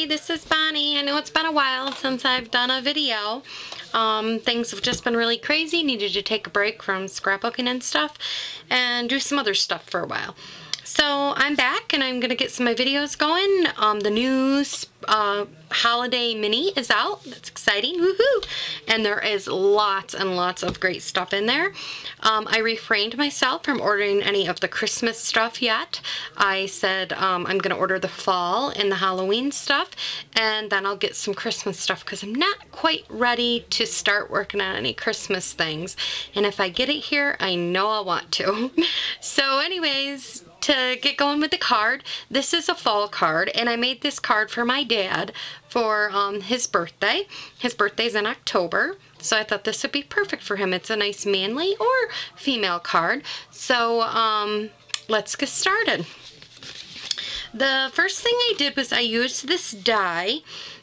This is Bonnie. I know it's been a while since I've done a video. Things have just been really crazy. Needed to take a break from scrapbooking and stuff and do some other stuff for a while. So I'm back and I'm going to get some of my videos going. The new holiday mini is out. That's exciting. Woohoo! And there is lots and lots of great stuff in there. I refrained myself from ordering any of the Christmas stuff yet. I said I'm going to order the fall and the Halloween stuff, and then I'll get some Christmas stuff because I'm not quite ready to start working on any Christmas things. And if I get it here, I know I'll want to. So anyways, to get going with the card, this is a fall card, and I made this card for my dad for his birthday. His birthday's in October, so I thought this would be perfect for him. It's a nice manly or female card. So let's get started. The first thing I did was I used this die.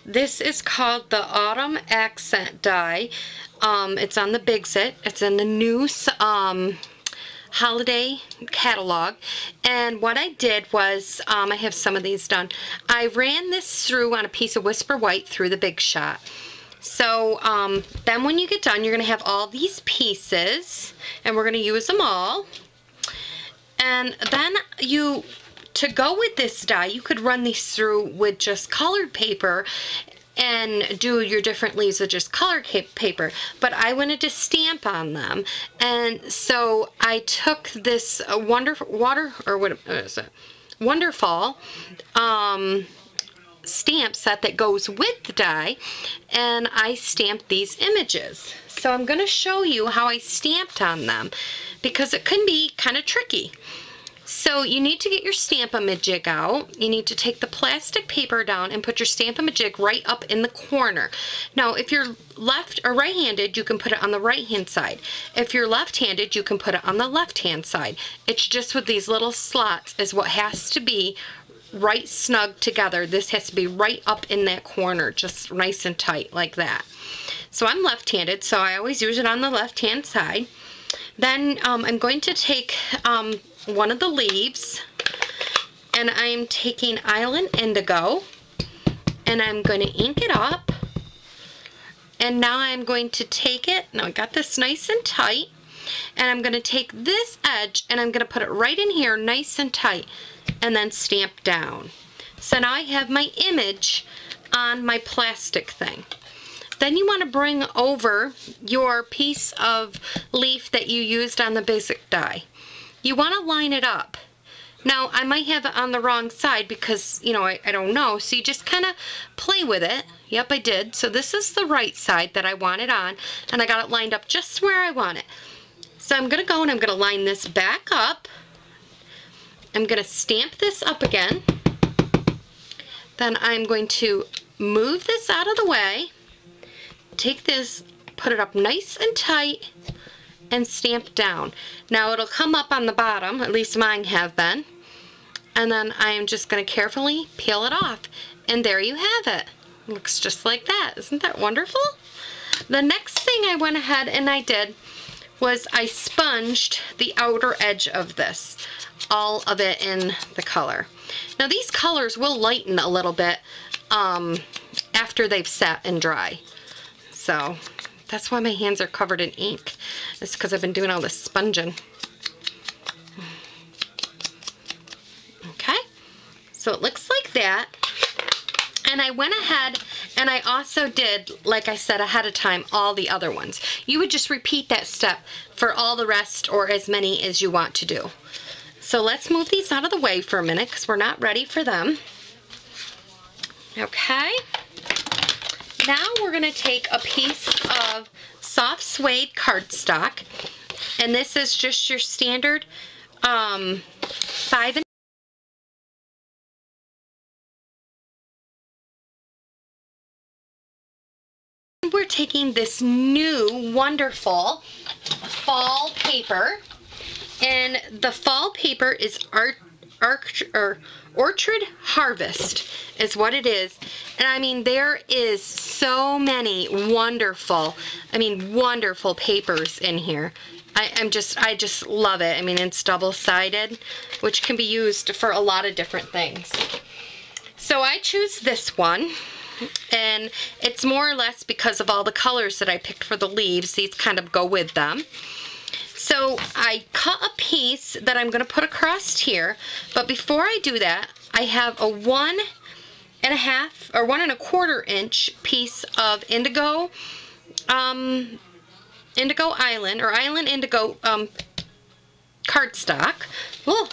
This is called the Autumn Accent die. It's on the Big Set. It's in the new holiday catalog, and what I did was I have some of these done. I ran this through on a piece of Whisper White through the Big Shot. So then when you get done, you're going to have all these pieces, and we're going to use them all. And then to go with this die, you could run these through with just colored paper and do your different leaves with just colored paper, but I wanted to stamp on them, and so I took this Wonderful stamp set that goes with the die, and I stamped these images. So I'm going to show you how I stamped on them because it can be kind of tricky. So you need to get your Stamp-A-Majig out. You need to take the plastic paper down and put your Stamp-A-Majig right up in the corner. Now, if you're left or right-handed, you can put it on the right-hand side. If you're left-handed, you can put it on the left-hand side. It's just with these little slots is what has to be right snug together. This has to be right up in that corner, just nice and tight like that. So I'm left-handed, so I always use it on the left-hand side. Then I'm going to take one of the leaves, and I'm taking Island Indigo, and I'm going to ink it up. And now I'm going to take it, now I got this nice and tight, and I'm going to take this edge and I'm going to put it right in here nice and tight, and then stamp down. So now I have my image on my plastic thing. Then you want to bring over your piece of leaf that you used on the basic die. You want to line it up. Now, I might have it on the wrong side because, you know, I don't know. So you just kind of play with it. Yep, I did. So this is the right side that I want it on, and I got it lined up just where I want it. So I'm going to go and I'm going to line this back up. I'm going to stamp this up again. Then I'm going to move this out of the way. Take this, put it up nice and tight, and stamp down. Now it'll come up on the bottom, at least mine have been, and then I'm just going to carefully peel it off, and there you have it. Looks just like that. Isn't that wonderful? The next thing I went ahead and I did was I sponged the outer edge of this, all of it in the color. Now these colors will lighten a little bit after they've set and dry. So that's why my hands are covered in ink. It's because I've been doing all this sponging. Okay, so it looks like that. And I went ahead and I also did, like I said ahead of time, all the other ones. You would just repeat that step for all the rest or as many as you want to do. So let's move these out of the way for a minute because we're not ready for them. Okay. Now we're going to take a piece of soft suede cardstock, and this is just your standard 5 we're taking this new wonderful fall paper. And the fall paper is Orchard Harvest is what it is. And I mean, there is so many wonderful papers in here. I just love it. I mean, it's double-sided, which can be used for a lot of different things. So I choose this one, and it's more or less because of all the colors that I picked for the leaves. These kind of go with them. So I cut a piece that I'm going to put across here, but before I do that, I have a 1.5 or 1.25 inch piece of indigo, Indigo Island, or Island Indigo cardstock. Ooh.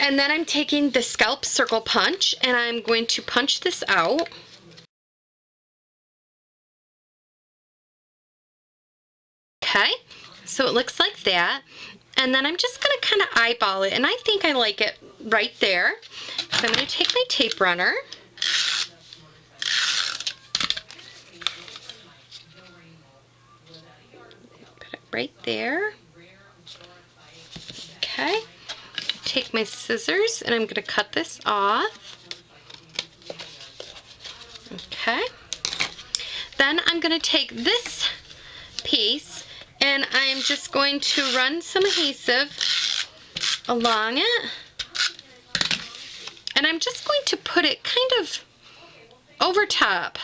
And then I'm taking the scalp circle punch, and I'm going to punch this out. Okay, so it looks like that. And then I'm just going to kind of eyeball it, and I think I like it right there. So I'm going to take my tape runner. Put it right there. Okay. Take my scissors, and I'm going to cut this off. Okay. Then I'm going to take this piece, and I'm just going to run some adhesive along it, and I'm just going to put it kind of over top,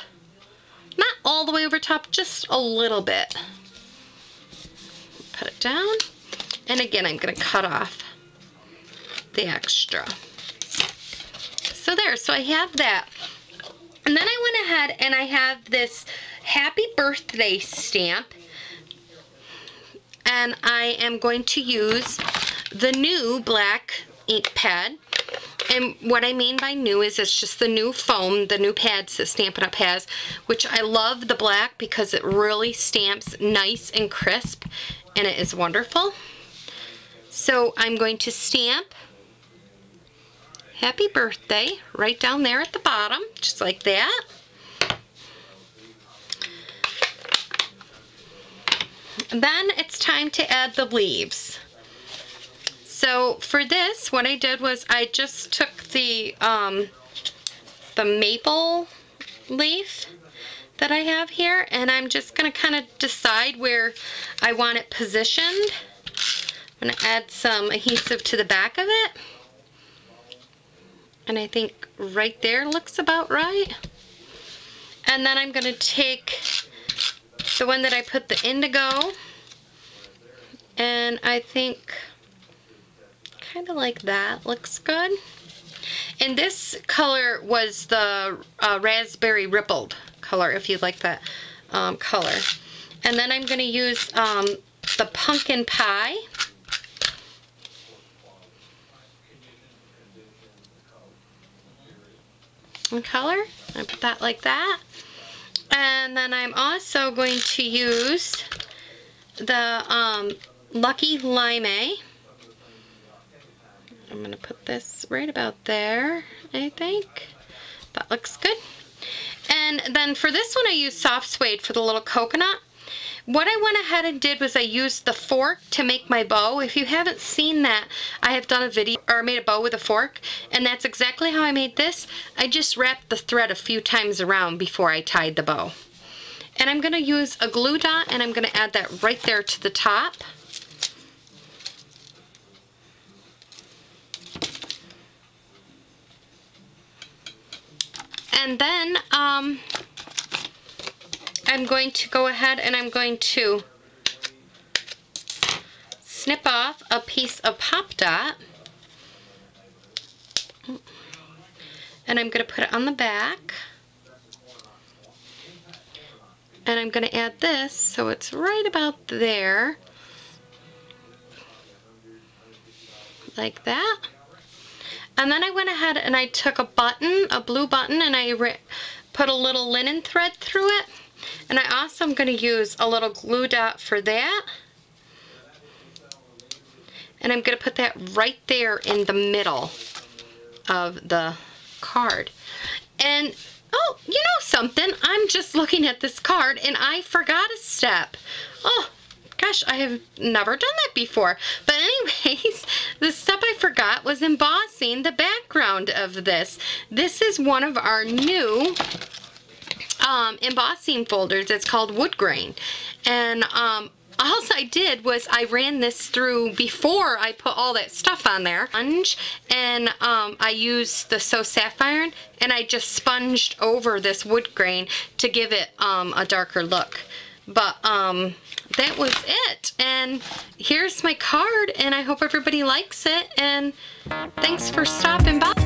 not all the way over top, just a little bit. Put it down, and again I'm going to cut off the extra. So there, so I have that. And then I went ahead and I have this happy birthday stamp, and I am going to use the new black ink pad. And what I mean by new is it's just the new foam, the new pads that Stampin' Up! Has, which I love the black because it really stamps nice and crisp, and it is wonderful. So I'm going to stamp Happy Birthday right down there at the bottom, just like that. And then it's time to add the leaves. So for this, what I did was I just took the maple leaf that I have here, and I'm just going to kind of decide where I want it positioned. I'm going to add some adhesive to the back of it. And I think right there looks about right. And then I'm going to take the one that I put the indigo, and I think kind of like that looks good. And this color was the raspberry rippled color, if you like that color. And then I'm going to use the pumpkin pie. Color. I put that like that. And then I'm also going to use the Lucky Lime. I'm going to put this right about there, I think. That looks good. And then for this one I used soft suede for the little coconut. What I went ahead and did was I used the fork to make my bow. If you haven't seen that, I have done a video, or made a bow with a fork, and that's exactly how I made this. I just wrapped the thread a few times around before I tied the bow. And I'm going to use a glue dot, and I'm going to add that right there to the top. And then I'm going to go ahead and I'm going to snip off a piece of Pop Dot, and I'm going to put it on the back, and I'm going to add this so it's right about there, like that. And then I went ahead and I took a button, a blue button, and I put a little linen thread through it. And I also am going to use a little glue dot for that. And I'm going to put that right there in the middle of the card. And, oh, you know something? I'm just looking at this card and I forgot a step. Oh, gosh, I have never done that before. But anyways, the step I forgot was embossing the background of this. This is one of our new embossing folders. It's called Wood Grain. And all I did was I ran this through before I put all that stuff on there. And I used the So Sapphire, and I just sponged over this wood grain to give it a darker look. But that was it. And here's my card, and I hope everybody likes it. And thanks for stopping by.